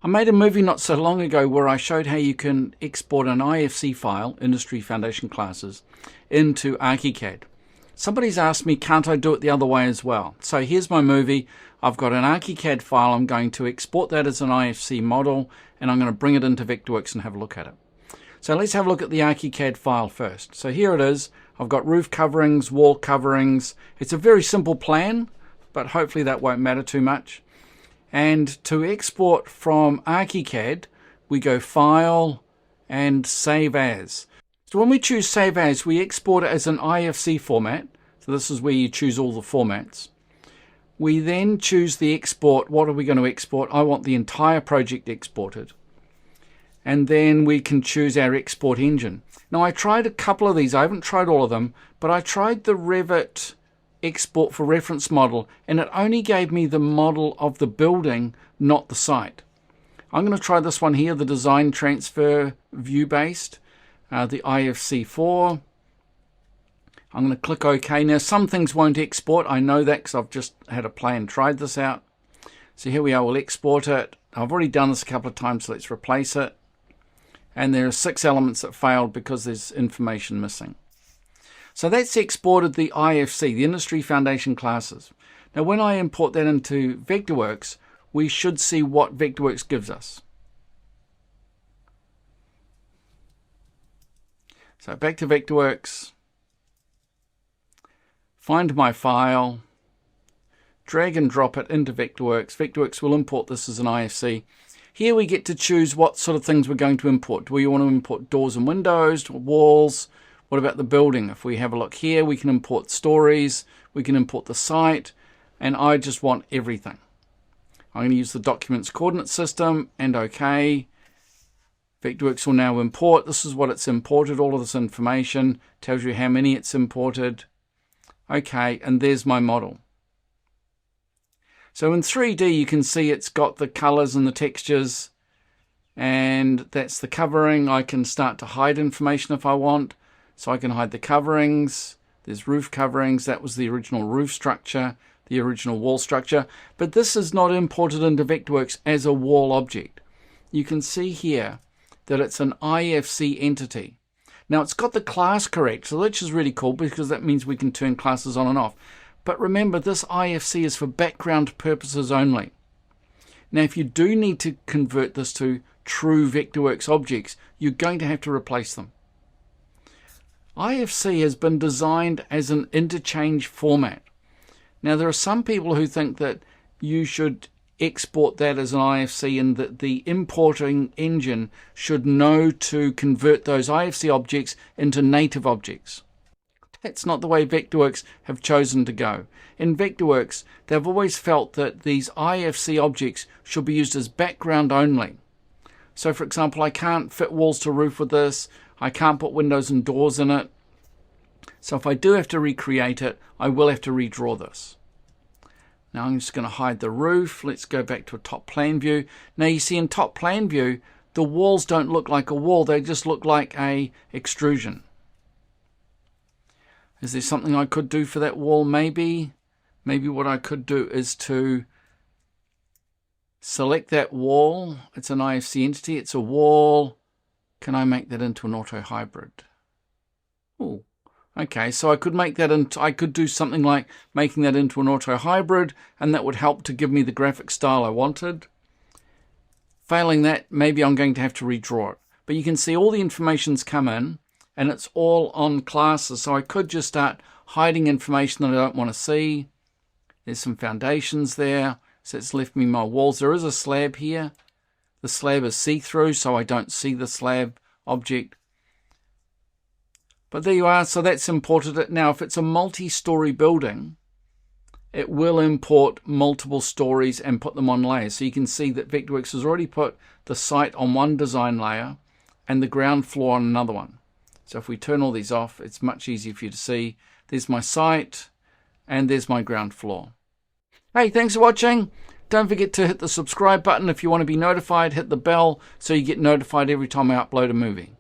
I made a movie not so long ago where I showed how you can export an IFC file, Industry Foundation Classes, into ArchiCAD. Somebody's asked me, can't I do it the other way as well? So here's my movie. I've got an ArchiCAD file. I'm going to export that as an IFC model, and I'm going to bring it into Vectorworks and have a look at it. So let's have a look at the ArchiCAD file first. So here it is. I've got roof coverings, wall coverings. It's a very simple plan, but hopefully that won't matter too much. And to export from ArchiCAD, we go File and Save As. So when we choose Save As, we export it as an IFC format. So this is where you choose all the formats. We then choose the export. What are we going to export? I want the entire project exported. And then we can choose our export engine. Now I tried a couple of these. I haven't tried all of them, but I tried the Revit export for reference model, and it only gave me the model of the building, not the site. I'm going to try this one here, the design transfer view based, the IFC4. I'm going to click OK. Now some things won't export. I know that because I've just had a play and tried this out. So here we are, we'll export it. I've already done this a couple of times, so let's replace it. And there are 6 elements that failed because there's information missing. So that's exported the IFC, the Industry Foundation Classes. Now when I import that into Vectorworks, we should see what Vectorworks gives us. So back to Vectorworks, find my file, drag and drop it into Vectorworks. Vectorworks will import this as an IFC. Here we get to choose what sort of things we're going to import. Do we want to import doors and windows, walls? What about the building? If we have a look here, we can import stories, we can import the site, and I just want everything. I'm going to use the documents coordinate system and OK. Vectorworks will now import. This is what it's imported, all of this information, tells you how many it's imported. OK, and there's my model. So in 3D you can see it's got the colors and the textures, and that's the covering. I can start to hide information if I want. So I can hide the coverings. There's roof coverings. That was the original roof structure, the original wall structure. But this is not imported into Vectorworks as a wall object. You can see here that it's an IFC entity. Now it's got the class correct, so which is really cool because that means we can turn classes on and off. But remember, this IFC is for background purposes only. Now if you do need to convert this to true Vectorworks objects, you're going to have to replace them. IFC has been designed as an interchange format. Now there are some people who think that you should export that as an IFC and that the importing engine should know to convert those IFC objects into native objects. That's not the way Vectorworks have chosen to go. In Vectorworks, they've always felt that these IFC objects should be used as background only. So for example, I can't fit walls to roof with this. I can't put windows and doors in it. So if I do have to recreate it, I will have to redraw this. Now I'm just going to hide the roof. Let's go back to a top plan view. Now you see in top plan view, the walls don't look like a wall. They just look like a extrusion. Is there something I could do for that wall? Maybe what I could do is to select that wall. It's an IFC entity. It's a wall. Can I make that into an auto hybrid? Oh, okay. So I could make that into, I could do something like making that into an auto hybrid, and that would help to give me the graphic style I wanted. Failing that, maybe I'm going to have to redraw it. But you can see all the information's come in, and it's all on classes. So I could just start hiding information that I don't want to see. There's some foundations there. So it's left me my walls. There is a slab here. The slab is see-through, so I don't see the slab object. But there you are. So that's imported it. Now, if it's a multi-story building, it will import multiple stories and put them on layers. So you can see that Vectorworks has already put the site on one design layer and the ground floor on another one. So if we turn all these off, it's much easier for you to see. There's my site and there's my ground floor. Hey, thanks for watching. Don't forget to hit the subscribe button if you want to be notified. Hit the bell so you get notified every time I upload a movie.